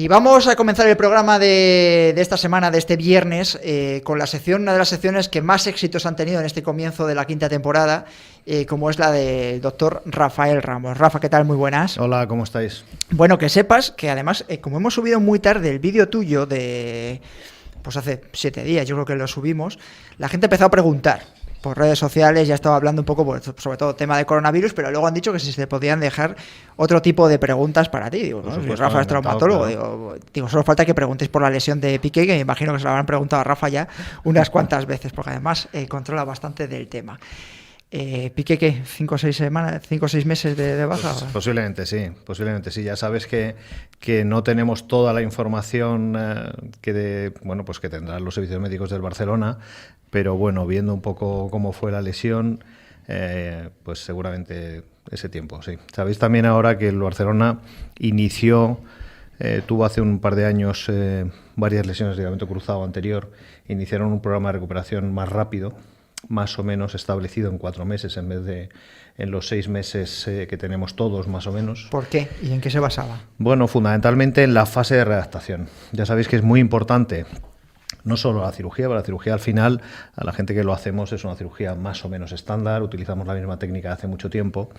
Y vamos a comenzar el programa de esta semana, de este viernes, con la sección, una de las secciones que más éxitos han tenido en este comienzo de la quinta temporada, como es la del doctor Rafael Ramos. Rafa, ¿qué tal? Muy buenas. Hola, ¿cómo estáis? Bueno, que sepas que además, como hemos subido muy tarde el vídeo tuyo de... pues hace 7 días, yo creo que lo subimos, la gente empezó a preguntar por redes sociales, ya estaba hablando un poco, pues, sobre todo tema de coronavirus, pero luego han dicho que si se podían dejar otro tipo de preguntas para ti. Digo, ¿no? Si Rafa es traumatólogo, claro. digo, solo falta que preguntéis por la lesión de Piqué, que me imagino que se la habrán preguntado a Rafa ya unas cuantas veces, porque además controla bastante del tema. Piqué, ¿qué? ¿5 o 6 semanas, 5 o 6 meses de baja? Pues posiblemente sí. Ya sabes que no tenemos toda la información que tendrán los servicios médicos del Barcelona, pero bueno, viendo un poco cómo fue la lesión, pues seguramente ese tiempo, sí. Sabéis también ahora que el Barcelona tuvo hace un par de años varias lesiones de ligamento cruzado anterior, iniciaron un programa de recuperación más rápido, más o menos establecido en 4 meses en vez de en los 6 meses que tenemos todos, más o menos. ¿Por qué? ¿Y en qué se basaba? Bueno, fundamentalmente en la fase de readaptación. Ya sabéis que es muy importante no solo la cirugía, pero la cirugía al final, a la gente que lo hacemos, es una cirugía más o menos estándar, utilizamos la misma técnica de hace mucho tiempo,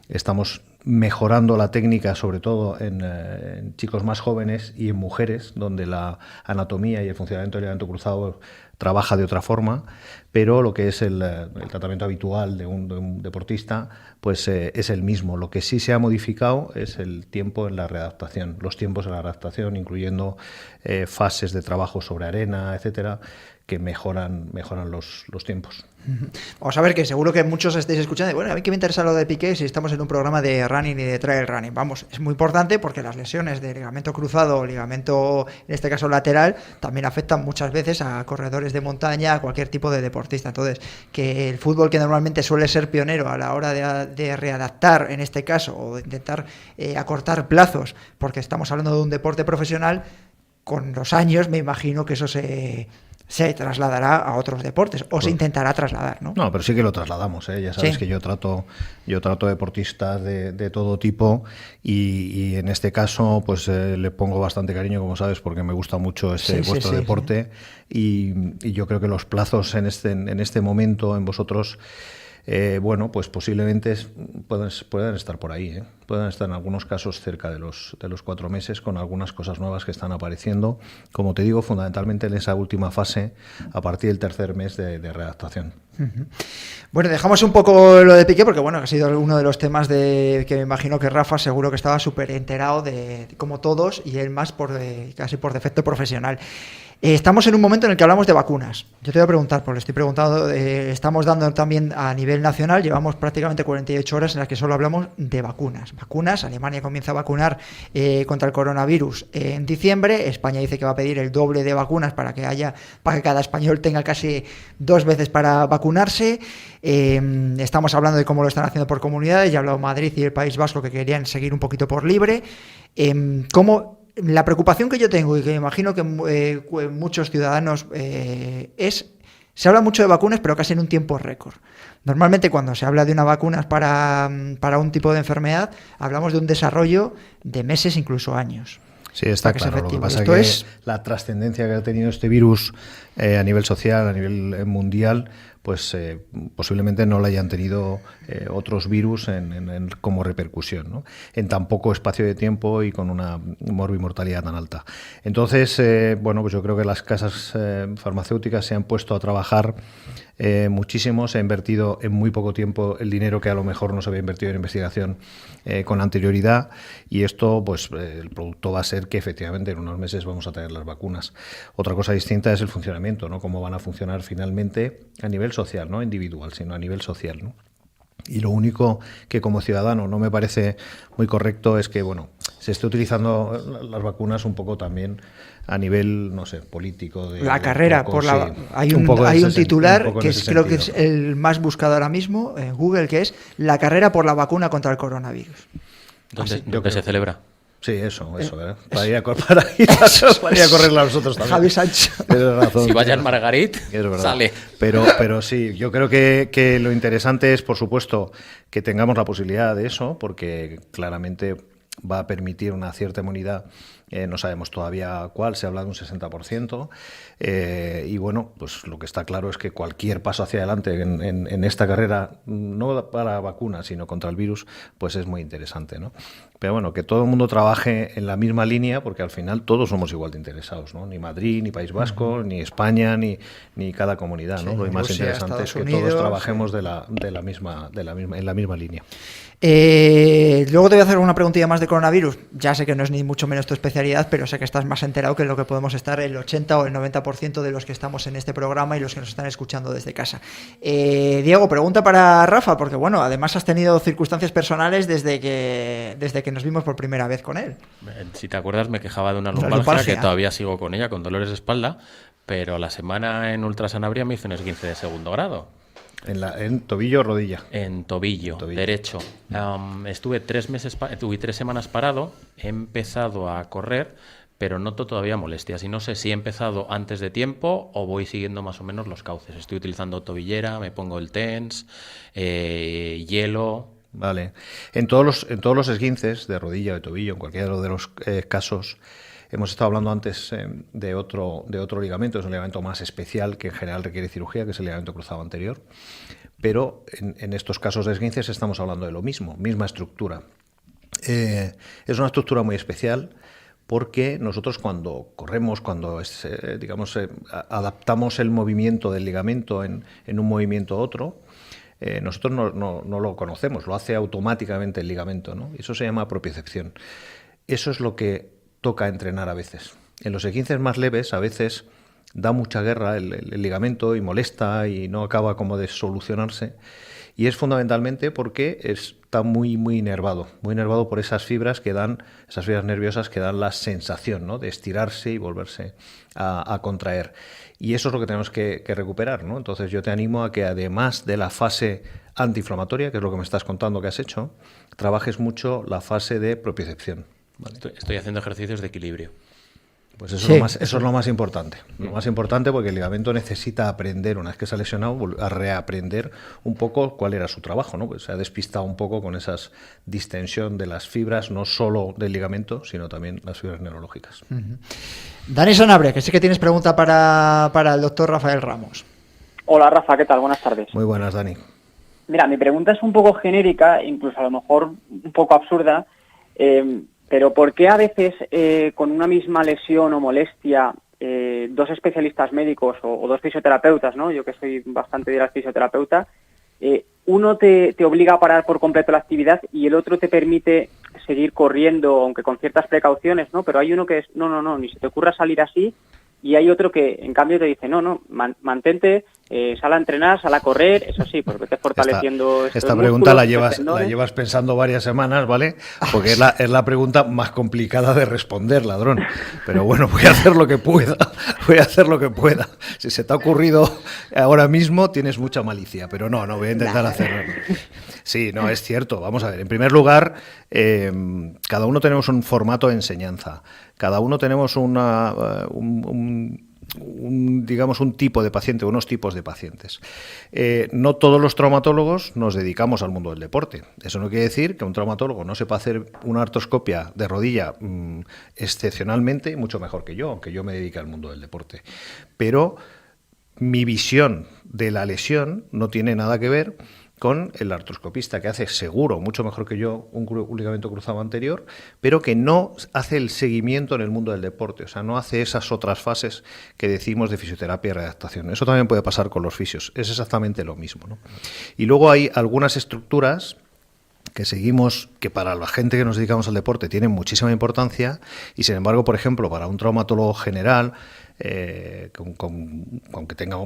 estamos mejorando la técnica sobre todo en chicos más jóvenes y en mujeres, donde la anatomía y el funcionamiento del ligamento cruzado trabaja de otra forma, pero lo que es el tratamiento habitual de un deportista pues es el mismo. Lo que sí se ha modificado es el tiempo en la readaptación, los tiempos en la readaptación, incluyendo fases de trabajo sobre arena, etcétera, que mejoran los tiempos. Vamos a ver, que seguro que muchos estáis escuchando. Bueno, a mí que me interesa lo de Piqué si estamos en un programa de running y de trail running. Vamos, es muy importante porque las lesiones de ligamento cruzado o ligamento, en este caso lateral, también afectan muchas veces a corredores de montaña, a cualquier tipo de deportista. Entonces, que el fútbol, que normalmente suele ser pionero a la hora de readaptar, en este caso, o de intentar acortar plazos, porque estamos hablando de un deporte profesional, con los años me imagino que eso se trasladará a otros deportes, o se intentará trasladar, ¿no? No, pero sí que lo trasladamos, ¿eh? Ya sabes que yo trato deportistas de todo tipo y en este caso pues le pongo bastante cariño, como sabes, porque me gusta mucho vuestro deporte. Sí. Y yo creo que los plazos en este momento en vosotros, bueno, pues posiblemente pueden estar por ahí, ¿eh? Pueden estar en algunos casos cerca de los 4 meses, con algunas cosas nuevas que están apareciendo, como te digo, fundamentalmente en esa última fase, a partir del 3er mes de readaptación. Bueno, dejamos un poco lo de Piqué, porque bueno, ha sido uno de los temas que me imagino que Rafa seguro que estaba súper enterado de, como todos, y él más casi por defecto profesional. Estamos en un momento en el que hablamos de vacunas. Yo te voy a preguntar, porque le estoy preguntando, estamos dando también a nivel nacional, llevamos prácticamente 48 horas en las que solo hablamos de vacunas. Alemania comienza a vacunar contra el coronavirus en diciembre. España dice que va a pedir el doble de vacunas para que cada español tenga casi 2 veces para vacunarse. Estamos hablando de cómo lo están haciendo por comunidades. Ya ha hablado Madrid y el País Vasco, que querían seguir un poquito por libre. La preocupación que yo tengo, y que me imagino que muchos ciudadanos se habla mucho de vacunas, pero casi en un tiempo récord. Normalmente cuando se habla de una vacuna para un tipo de enfermedad, hablamos de un desarrollo de meses, incluso años. Sí, está claro. Lo que pasa es que la trascendencia que ha tenido este virus a nivel social, a nivel mundial, pues posiblemente no la hayan tenido otros virus como repercusión, ¿no? En tan poco espacio de tiempo y con una morbimortalidad tan alta. Entonces, bueno, pues yo creo que las casas farmacéuticas se han puesto a trabajar muchísimo, se ha invertido en muy poco tiempo el dinero que a lo mejor no se había invertido en investigación con anterioridad, y esto, pues el producto va a ser que efectivamente en unos meses vamos a tener las vacunas. Otra cosa distinta es el funcionamiento, ¿no? Cómo van a funcionar finalmente a nivel social, no individual, sino a nivel social, ¿no? Y lo único que como ciudadano no me parece muy correcto es que, bueno, se esté utilizando las vacunas un poco también a nivel, no sé, político. La carrera por la... Sí, hay un titular que creo que es el más buscado ahora mismo en Google, que es la carrera por la vacuna contra el coronavirus. ¿Dónde se celebra? Sí, eso, ¿verdad? Para ir a correrla nosotros también. Javi Sánchez. Si vaya el Margarit, sale. Pero sí, yo creo que lo interesante es, por supuesto, que tengamos la posibilidad de eso, porque claramente va a permitir una cierta inmunidad no sabemos todavía cuál, se habla de un 60%, y bueno, pues lo que está claro es que cualquier paso hacia adelante en esta carrera, no para vacunas, sino contra el virus, pues es muy interesante, ¿no? Pero bueno, que todo el mundo trabaje en la misma línea, porque al final todos somos igual de interesados, ¿no? Ni Madrid, ni País Vasco, ni España, ni cada comunidad, ¿no? Sí, lo más Rusia, interesante es que Unidos, todos trabajemos sí. en la misma línea. Luego te voy a hacer una preguntilla más de coronavirus. Ya sé que no es ni mucho menos tu especialidad, pero sé que estás más enterado que lo que podemos estar el 80 o el 90% de los que estamos en este programa y los que nos están escuchando desde casa. Diego, pregunta para Rafa, porque bueno, además has tenido circunstancias personales desde que nos vimos por primera vez con él. Si te acuerdas, me quejaba de una lumbalgia que todavía sigo con ella, con dolores de espalda, pero la semana en Ultrasanabria me hice un esguince de segundo grado. ¿En tobillo o rodilla? En tobillo. Derecho. Estuve 3 semanas parado, he empezado a correr, pero noto todavía molestias y no sé si he empezado antes de tiempo o voy siguiendo más o menos los cauces. Estoy utilizando tobillera, me pongo el TENS, hielo. Vale. En todos los esguinces de rodilla o de tobillo, en cualquiera de los casos, hemos estado hablando antes de otro ligamento, es un ligamento más especial que en general requiere cirugía, que es el ligamento cruzado anterior, pero en estos casos de esguinces estamos hablando de lo mismo, misma estructura. Es una estructura muy especial porque nosotros cuando corremos, cuando adaptamos el movimiento del ligamento en un movimiento a otro, nosotros no lo conocemos, lo hace automáticamente el ligamento, ¿no? Eso se llama propiocepción. Eso es lo que toca entrenar a veces. En los esguinces más leves a veces da mucha guerra el ligamento y molesta y no acaba como de solucionarse, y es fundamentalmente porque está muy inervado por esas fibras nerviosas que dan la sensación, ¿no?, de estirarse y volverse a contraer, y eso es lo que tenemos que recuperar, ¿no? Entonces yo te animo a que, además de la fase antiinflamatoria, que es lo que me estás contando que has hecho, trabajes mucho la fase de propiocepción. ¿Vale? Estoy haciendo ejercicios de equilibrio. Pues eso es lo más importante. Lo más importante, porque el ligamento necesita aprender, una vez que se ha lesionado, a reaprender un poco cuál era su trabajo, ¿no? Pues se ha despistado un poco con esa distensión de las fibras, no solo del ligamento, sino también las fibras neurológicas. Uh-huh. Dani Sanabria, que sé que tienes pregunta para el doctor Rafael Ramos. Hola Rafa, ¿qué tal? Buenas tardes. Muy buenas, Dani. Mira, mi pregunta es un poco genérica, incluso a lo mejor un poco absurda, pero ¿por qué a veces con una misma lesión o molestia dos especialistas médicos o dos fisioterapeutas, ¿no? Yo que soy bastante de la fisioterapeuta, uno te obliga a parar por completo la actividad y el otro te permite seguir corriendo, aunque con ciertas precauciones, ¿no? Pero hay uno que es, no, ni se te ocurra salir así, y hay otro que, en cambio, te dice, mantente, sal a entrenar, sal a correr, eso sí, pues vete fortaleciendo esta pregunta la llevas pensando varias semanas, ¿vale? Porque es la pregunta más complicada de responder, ladrón. Pero bueno, voy a hacer lo que pueda. Si se te ha ocurrido ahora mismo, tienes mucha malicia, pero no voy a intentar hacerlo. Sí, no, es cierto. Vamos a ver, en primer lugar, cada uno tenemos un formato de enseñanza. Cada uno tenemos un tipo de paciente, unos tipos de pacientes. No todos los traumatólogos nos dedicamos al mundo del deporte. Eso no quiere decir que un traumatólogo no sepa hacer una artroscopia de rodilla excepcionalmente mucho mejor que yo, aunque yo me dedique al mundo del deporte. Pero mi visión de la lesión no tiene nada que ver con el artroscopista, que hace seguro mucho mejor que yo un ligamento cruzado anterior, pero que no hace el seguimiento en el mundo del deporte, o sea, no hace esas otras fases que decimos de fisioterapia y readaptación. Eso también puede pasar con los fisios, es exactamente lo mismo, ¿no? Y luego hay algunas estructuras que seguimos, que para la gente que nos dedicamos al deporte tienen muchísima importancia, y sin embargo, por ejemplo, para un traumatólogo general, con que tenga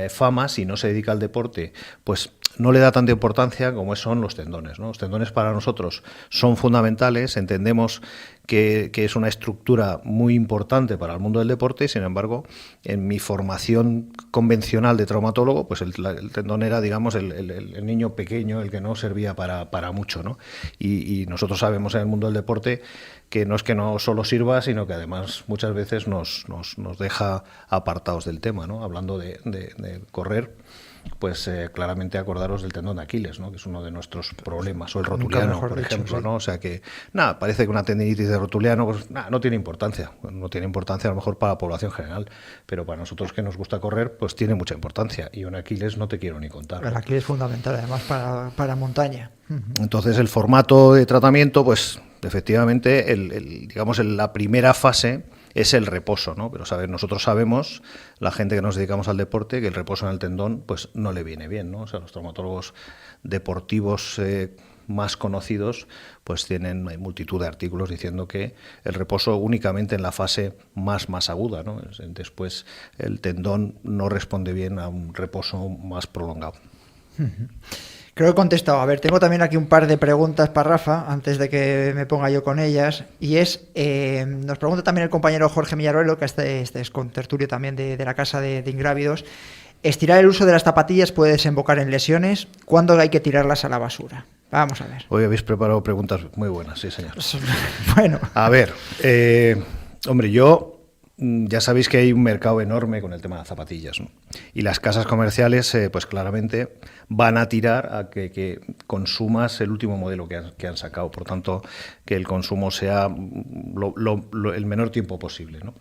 fama, si no se dedica al deporte, pues no le da tanta importancia como son los tendones, ¿no? Los tendones para nosotros son fundamentales, entendemos que es una estructura muy importante para el mundo del deporte, y sin embargo, en mi formación convencional de traumatólogo, pues el tendón era, digamos, el niño pequeño, el que no servía para mucho, ¿no? Y nosotros sabemos en el mundo del deporte que no solo sirva, sino que además muchas veces nos deja apartados del tema, ¿no? Hablando de correr, pues claramente acordaros del tendón de Aquiles, ¿no? Que es uno de nuestros problemas, o el rotuliano, por ejemplo, ¿no? O sea que, nada, parece que una tendinitis de rotuliano, pues nada, no tiene importancia a lo mejor para la población general, pero para nosotros que nos gusta correr, pues tiene mucha importancia, y un Aquiles no te quiero ni contar. El Aquiles es fundamental, además, para montaña. Entonces, el formato de tratamiento, pues efectivamente, digamos, la primera fase es el reposo, ¿no? Pero nosotros sabemos, la gente que nos dedicamos al deporte, que el reposo en el tendón pues no le viene bien, ¿no? O sea, los traumatólogos deportivos más conocidos pues hay multitud de artículos diciendo que el reposo únicamente en la fase más aguda, ¿no? Después el tendón no responde bien a un reposo más prolongado. Creo que he contestado. A ver, tengo también aquí un par de preguntas para Rafa, antes de que me ponga yo con ellas. Y nos pregunta también el compañero Jorge Millaruelo, que este es contertulio también de la casa de Ingrávidos. ¿Estirar el uso de las zapatillas puede desembocar en lesiones? ¿Cuándo hay que tirarlas a la basura? Vamos a ver. Hoy habéis preparado preguntas muy buenas, sí, señor. Bueno. A ver, hombre, ya sabéis que hay un mercado enorme con el tema de las zapatillas, ¿no? Y las casas comerciales, pues claramente van a tirar a que consumas el último modelo que han sacado. Por tanto, que el consumo sea el menor tiempo posible, ¿no?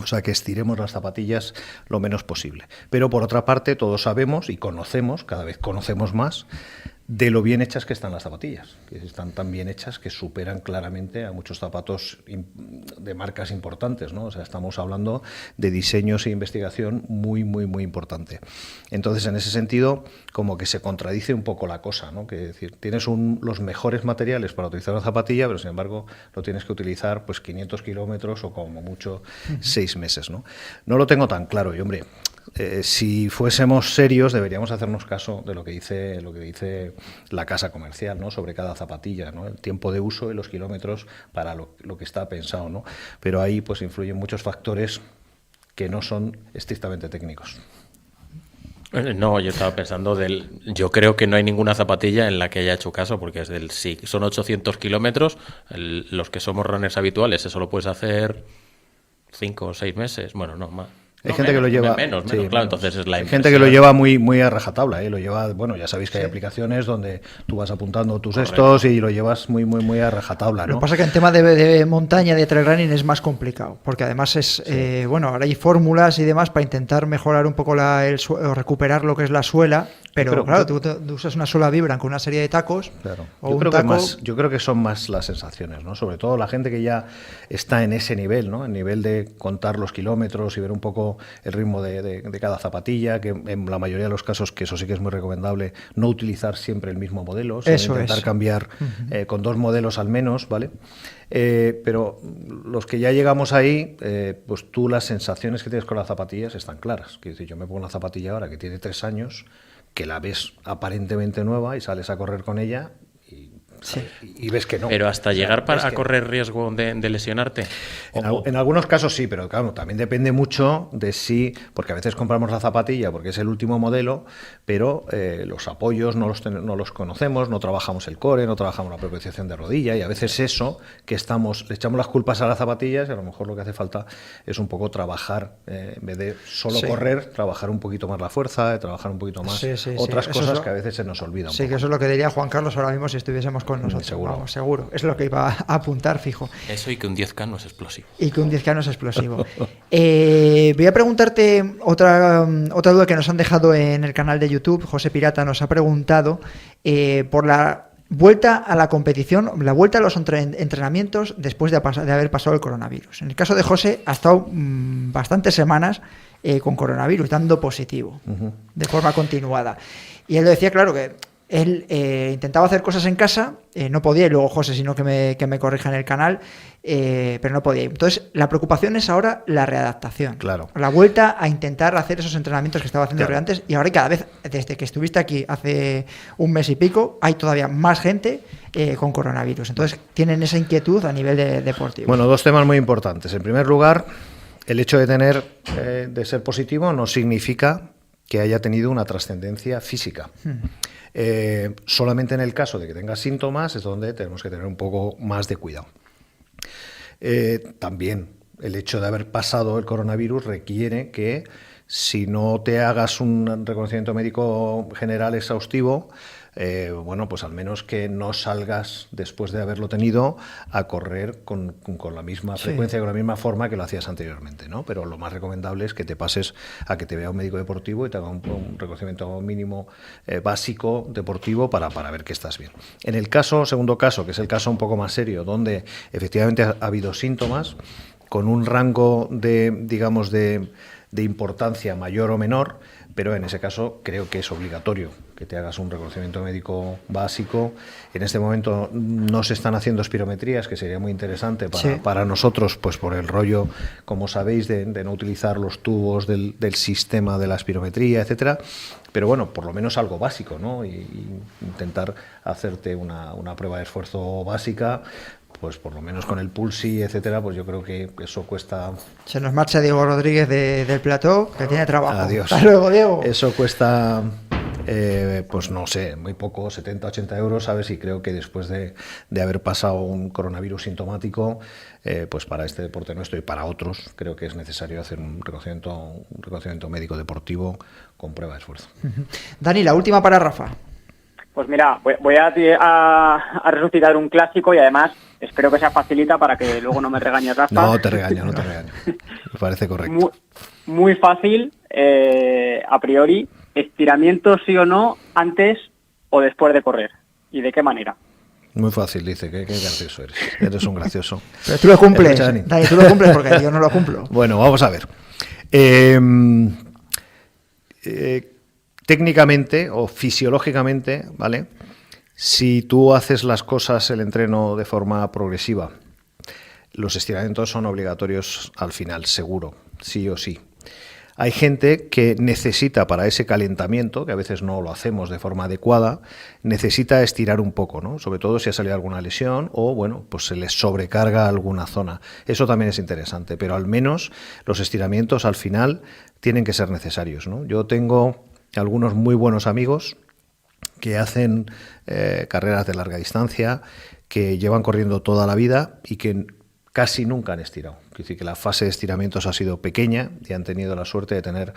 O sea, que estiremos las zapatillas lo menos posible. Pero por otra parte, todos sabemos y conocemos, cada vez conocemos más, de lo bien hechas que están las zapatillas, que están tan bien hechas que superan claramente a muchos zapatos de marcas importantes, ¿no? O sea, estamos hablando de diseños e investigación muy importante. Entonces, en ese sentido, como que se contradice un poco la cosa, ¿no? Que es decir, tienes los mejores materiales para utilizar la zapatilla, pero sin embargo lo tienes que utilizar pues 500 kilómetros o como mucho 6 meses, ¿no? No lo tengo tan claro y, hombre, si fuésemos serios deberíamos hacernos caso de lo que dice la casa comercial, ¿no? Sobre cada zapatilla, ¿no? El tiempo de uso y los kilómetros para lo que está pensado, ¿no? Pero ahí pues influyen muchos factores que no son estrictamente técnicos. No, yo estaba pensando yo creo que no hay ninguna zapatilla en la que haya hecho caso, porque si son 800 kilómetros, los que somos runners habituales, eso lo puedes hacer 5 o 6 meses, bueno, no, más. Hay gente que lo lleva menos, claro, menos. Entonces es la hay gente que lo lleva muy a rajatabla, lo lleva, bueno, ya sabéis que hay aplicaciones donde tú vas apuntando tus estos y lo llevas muy a rajatabla, ¿no? Lo que pasa es que en tema de montaña, de trail running es más complicado, porque además bueno, ahora hay fórmulas y demás para intentar mejorar un poco o recuperar lo que es la suela, pero claro, tú usas una suela Vibram con una serie de tacos. Claro. O yo creo que son más las sensaciones, ¿no? Sobre todo la gente que ya está en ese nivel, ¿no? El nivel de contar los kilómetros y ver un poco el ritmo de cada zapatilla, que en la mayoría de los casos, que eso sí que es muy recomendable, no utilizar siempre el mismo modelo, sino intentar cambiar con 2 modelos al menos, ¿vale? Pero los que ya llegamos ahí, pues tú las sensaciones que tienes con las zapatillas están claras. Quiero decir, yo me pongo una zapatilla ahora que tiene 3 años, que la ves aparentemente nueva y sales a correr con ella y ves que no. Pero hasta llegar a correr riesgo de lesionarte. En algunos casos sí, pero claro, también depende mucho de porque a veces compramos la zapatilla porque es el último modelo, pero los apoyos no los conocemos, no trabajamos el core, no trabajamos la propiocepción de rodilla, y a veces eso que le echamos las culpas a las zapatillas, y a lo mejor lo que hace falta es un poco trabajar, en vez de solo correr, trabajar un poquito más la fuerza, trabajar un poquito más otras cosas que a veces se nos olvidan. Sí, que eso es lo que diría Juan Carlos ahora mismo si estuviésemos con nosotros. Seguro. Es lo que iba a apuntar, fijo. Eso y que un 10K no es explosivo. Voy a preguntarte otra duda que nos han dejado en el canal de YouTube. José Pirata nos ha preguntado por la vuelta a la competición, la vuelta a los entrenamientos después de haber pasado el coronavirus. En el caso de José, ha estado bastantes semanas con coronavirus, dando positivo, de forma continuada. Y él lo decía, claro, que él intentaba hacer cosas en casa, no podía, y luego José, sino que me corrija en el canal, pero no podía. Entonces, la preocupación es ahora la readaptación. Claro. La vuelta a intentar hacer esos entrenamientos que estaba haciendo antes, y ahora cada vez, desde que estuviste aquí hace un mes y pico, hay todavía más gente con coronavirus. Entonces, tienen esa inquietud a nivel deportivo. Bueno, 2 temas muy importantes. En primer lugar, el hecho de ser positivo no significa que haya tenido una trascendencia física. Solamente en el caso de que tenga síntomas es donde tenemos que tener un poco más de cuidado. También el hecho de haber pasado el coronavirus requiere que Si no te hagas un reconocimiento médico general exhaustivo, bueno, pues al menos que no salgas después de haberlo tenido a correr con la misma frecuencia, con la misma forma que lo hacías anteriormente, ¿no? Pero lo más recomendable es que te pases a que te vea un médico deportivo y te haga un reconocimiento mínimo básico deportivo para ver que estás bien. En el segundo caso, que es el caso un poco más serio, donde efectivamente ha habido síntomas con un rango de importancia mayor o menor, pero en ese caso creo que es obligatorio que te hagas un reconocimiento médico básico. En este momento no se están haciendo espirometrías, que sería muy interesante para nosotros, pues por el rollo, como sabéis, de no utilizar los tubos del sistema de la espirometría, etcétera. Pero bueno, por lo menos algo básico, ¿no? Y intentar hacerte una prueba de esfuerzo básica, pues por lo menos con el Pulsi, etcétera, pues yo creo que eso cuesta... Se nos marcha Diego Rodríguez del plató, que tiene trabajo. Adiós. Hasta luego, Diego. Eso cuesta, pues no sé, muy poco, 70, 80 euros, ¿sabes? Y creo que después de haber pasado un coronavirus sintomático, pues para este deporte nuestro y para otros, creo que es necesario hacer un reconocimiento médico deportivo con prueba de esfuerzo. Dani, la última para Rafa. Pues mira, voy a resucitar un clásico y además espero que sea facilita para que luego no me regañe Rafa. No te regaño. Me parece correcto. Muy fácil, a priori. ¿Estiramiento sí o no antes o después de correr? ¿Y de qué manera? Muy fácil, dice. Qué gracioso eres. Eres un gracioso. Pero tú lo cumples, Dani, tú lo cumples porque yo no lo cumplo. Bueno, vamos a ver. Técnicamente o fisiológicamente, ¿vale? Si tú haces las cosas, el entreno de forma progresiva, los estiramientos son obligatorios al final, seguro, sí o sí. Hay gente que necesita para ese calentamiento, que a veces no lo hacemos de forma adecuada, necesita estirar un poco, ¿no? Sobre todo si ha salido alguna lesión o, bueno, pues se les sobrecarga alguna zona. Eso también es interesante, pero al menos los estiramientos al final tienen que ser necesarios, ¿no? Yo tengo algunos muy buenos amigos que hacen carreras de larga distancia, que llevan corriendo toda la vida y que casi nunca han estirado. Es decir, que la fase de estiramientos ha sido pequeña y han tenido la suerte de tener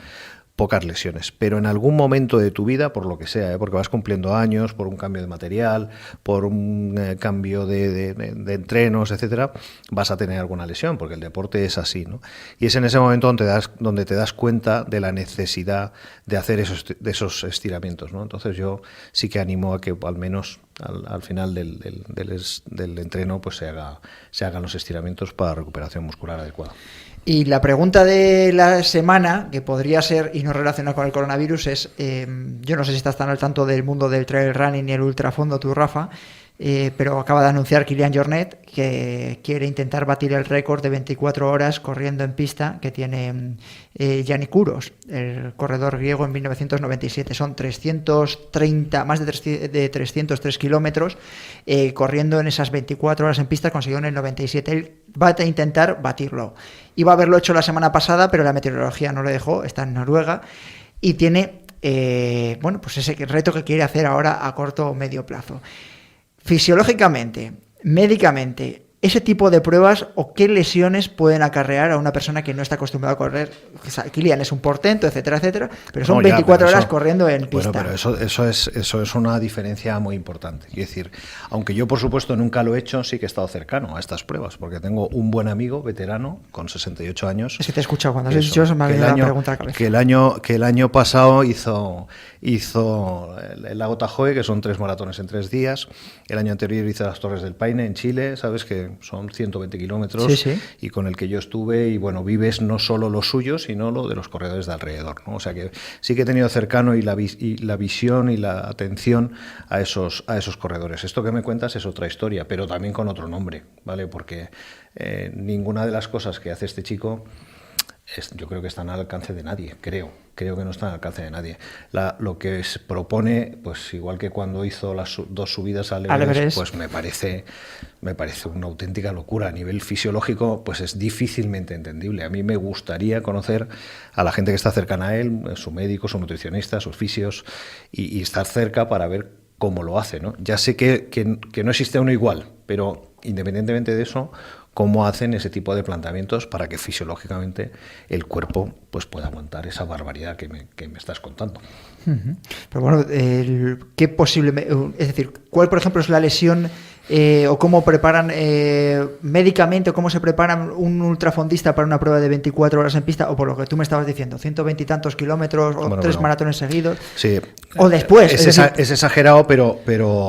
pocas lesiones. Pero en algún momento de tu vida, por lo que sea, porque vas cumpliendo años, por un cambio de material, por un cambio de entrenos, etcétera, vas a tener alguna lesión, porque el deporte es así, ¿no? Y es en ese momento donde te das cuenta de la necesidad de hacer esos estiramientos, ¿no? Entonces yo sí que animo a que al menos al final del entreno pues se hagan los estiramientos para recuperación muscular adecuada. Y la pregunta de la semana, que podría ser y no relacionada con el coronavirus, es, yo no sé si estás tan al tanto del mundo del trail running y el ultrafondo, tú, Rafa, pero acaba de anunciar Kilian Jornet que quiere intentar batir el récord de 24 horas corriendo en pista que tiene Yannick Kouros, el corredor griego, en 1997. Son 330, más de 303 kilómetros corriendo en esas 24 horas en pista. Consiguió en el 97. Él va a intentar batirlo. Iba a haberlo hecho la semana pasada, pero la meteorología no lo dejó. Está en Noruega y tiene bueno, pues ese reto que quiere hacer ahora a corto o medio plazo. Fisiológicamente, médicamente, ese tipo de pruebas o qué lesiones pueden acarrear a una persona que no está acostumbrada a correr. Kilian es un portento, etcétera, etcétera, pero son 24 horas corriendo en pista. Bueno, pero eso es una diferencia muy importante. Es decir, aunque yo por supuesto nunca lo he hecho, sí que he estado cercano a estas pruebas, porque tengo un buen amigo veterano con 68 años. Es que te he escuchado cuando has dicho eso, me ha venido la pregunta a la cabeza. Que el año pasado hizo el Lago Tahoe, que son 3 maratones en 3 días. El año anterior hizo las Torres del Paine en Chile, sabes que son 120 kilómetros, sí. Y con el que yo estuve, y bueno, vives no solo lo suyo, sino lo de los corredores de alrededor, ¿no? O sea que sí que he tenido cercano y la visión y la atención a esos corredores. Esto que me cuentas es otra historia, pero también con otro nombre, ¿vale? Porque ninguna de las cosas que hace este chico yo creo que están al alcance de nadie, creo que no están al alcance de nadie. Lo que se propone, pues igual que cuando hizo las 2 subidas al Everest, pues me parece una auténtica locura. A nivel fisiológico, pues es difícilmente entendible. A mí me gustaría conocer a la gente que está cercana a él, su médico, su nutricionista, sus fisios, y estar cerca para ver cómo lo hace, ¿no? Ya sé que no existe uno igual, pero independientemente de eso, cómo hacen ese tipo de planteamientos para que fisiológicamente el cuerpo pues pueda aguantar esa barbaridad que me estás contando. Pero bueno, ¿qué posible, es decir, cuál por ejemplo es la lesión o cómo preparan médicamente o cómo se preparan un ultrafondista para una prueba de 24 horas en pista, o por lo que tú me estabas diciendo, 120 y tantos kilómetros o tres maratones seguidos? Sí. O después. Es exagerado, pero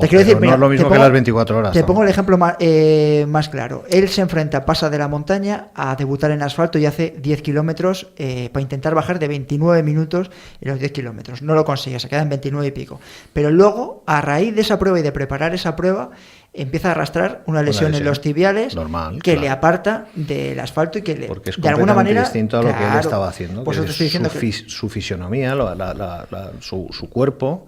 te quiero decir, no mira, es lo mismo que las 24 horas. Te pongo el ejemplo más claro. Él se enfrenta, pasa de la montaña a debutar en asfalto y hace 10 kilómetros para intentar bajar de 29 minutos en los 10 kilómetros. No lo consigue, se queda en 29 y pico. Pero luego, a raíz de esa prueba y de preparar esa prueba, empieza a arrastrar una lesión en los tibiales normal, que le aparta del asfalto y que porque es de alguna manera distinto a lo que él estaba haciendo, pues que es su fisionomía, su cuerpo,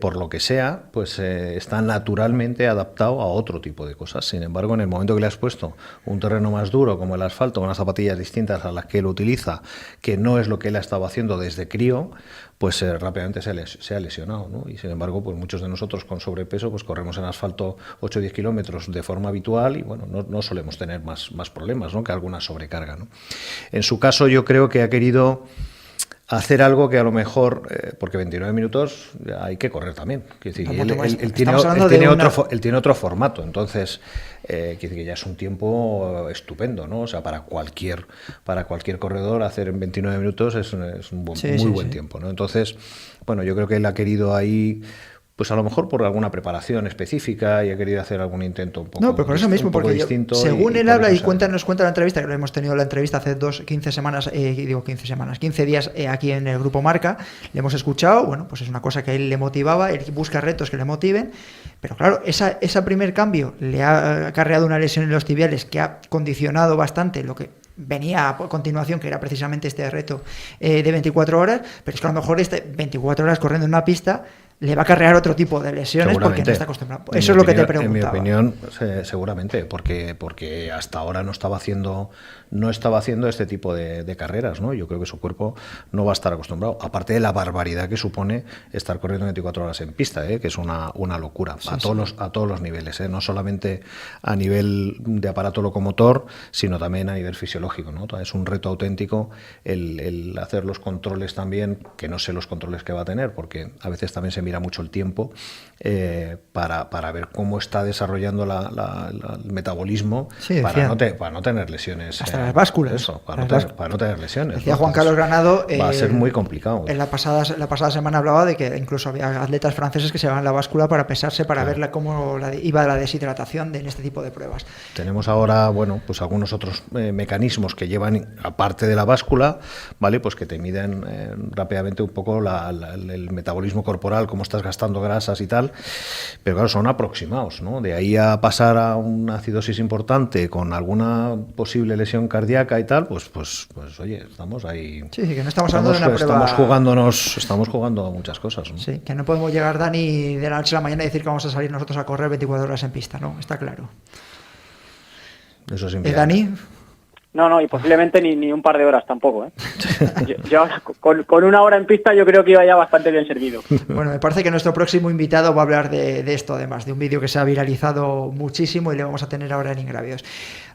por lo que sea, pues está naturalmente adaptado a otro tipo de cosas. Sin embargo, en el momento que le has puesto un terreno más duro como el asfalto, con unas zapatillas distintas a las que él utiliza, que no es lo que él ha estado haciendo desde crío, pues rápidamente se ha lesionado, ¿no? Y sin embargo, pues muchos de nosotros con sobrepeso pues corremos en asfalto 8 o 10 kilómetros de forma habitual y bueno, no solemos tener más problemas, ¿no?, que alguna sobrecarga, ¿no? En su caso, yo creo que ha querido hacer algo que a lo mejor, porque 29 minutos hay que correr también. Quiere decir, él tiene otro formato, entonces quiere decir que ya es un tiempo estupendo, ¿no? O sea, para cualquier corredor hacer en 29 minutos es un muy buen tiempo, ¿no? Entonces, bueno, yo creo que él ha querido ahí, pues a lo mejor por alguna preparación específica, y ha querido hacer algún intento un poco. No, pero por eso mismo, porque distinto. Según él habla y nos cuenta la entrevista, que lo hemos tenido la entrevista hace 15 días aquí en el Grupo Marca, le hemos escuchado, bueno, pues es una cosa que a él le motivaba, él busca retos que le motiven, pero claro, ese primer cambio le ha acarreado una lesión en los tibiales que ha condicionado bastante lo que venía a continuación, que era precisamente este reto de 24 horas, pero es que a lo mejor 24 horas corriendo en una pista le va a acarrear otro tipo de lesiones porque no está acostumbrado. Eso es lo que te preguntaba. En mi opinión, seguramente, porque hasta ahora no estaba haciendo este tipo de carreras, ¿no? Yo creo que su cuerpo no va a estar acostumbrado, aparte de la barbaridad que supone estar corriendo 24 horas en pista, que es una locura, a todos los niveles, no solamente a nivel de aparato locomotor, sino también a nivel fisiológico, ¿no? Es un reto auténtico el hacer los controles también, que no sé los controles que va a tener, porque a veces también se mira mucho el tiempo para ver cómo está desarrollando el metabolismo, para no tener lesiones. Hasta las básculas. Eso, para no tener lesiones. Decía Juan Carlos Granado. Va a ser muy complicado. En la pasada semana hablaba de que incluso había atletas franceses que se van a la báscula para pesarse, para ver cómo iba la deshidratación en este tipo de pruebas. Tenemos ahora, bueno, pues algunos otros mecanismos que llevan, aparte de la báscula, ¿vale? Pues que te miden rápidamente un poco el metabolismo corporal, cómo estás gastando grasas y tal, pero claro, son aproximados, ¿no? De ahí a pasar a una acidosis importante con alguna posible lesión cardíaca y tal, pues oye, estamos ahí. Sí, que no estamos hablando de una prueba. Estamos jugando a muchas cosas, ¿no? Sí, que no podemos llegar, Dani, de la noche a la mañana y decir que vamos a salir nosotros a correr 24 horas en pista, ¿no? Está claro. Eso es inviable. Dani. No, y posiblemente ni un par de horas tampoco, ¿eh? yo con una hora en pista yo creo que iba ya bastante bien servido. Bueno, me parece que nuestro próximo invitado va a hablar de esto, además, de un vídeo que se ha viralizado muchísimo y le vamos a tener ahora en Ingravios.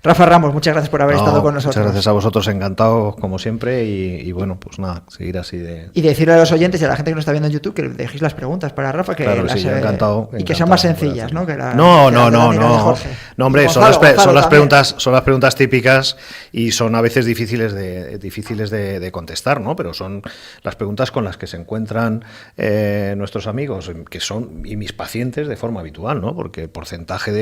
Rafa Ramos, muchas gracias por haber estado con nosotros. Muchas gracias a vosotros, encantado como siempre, y bueno, pues nada, seguir así de... Y decirle a los oyentes y a la gente que nos está viendo en YouTube que dejéis las preguntas para Rafa, que claro, sí, encantado, y que sean más sencillas, ¿no? No, hombre, son las preguntas típicas y son a veces difíciles de contestar, ¿no? Pero son las preguntas con las que se encuentran nuestros amigos, que son, y mis pacientes, de forma habitual, ¿no? Porque el porcentaje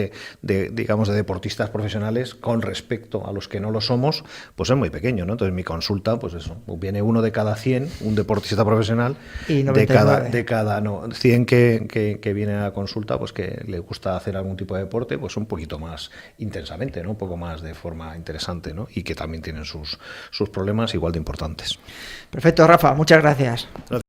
de deportistas profesionales con respecto a los que no lo somos, pues es muy pequeño, ¿no? Entonces mi consulta, pues eso, viene uno de cada 100, un deportista profesional, y 99. de cada 100 que viene a consulta, pues que le gusta hacer algún tipo de deporte, pues un poquito más intensamente, ¿no? Un poco más de forma interesante, ¿no? Y que también tienen sus problemas igual de importantes. Perfecto, Rafa, muchas gracias.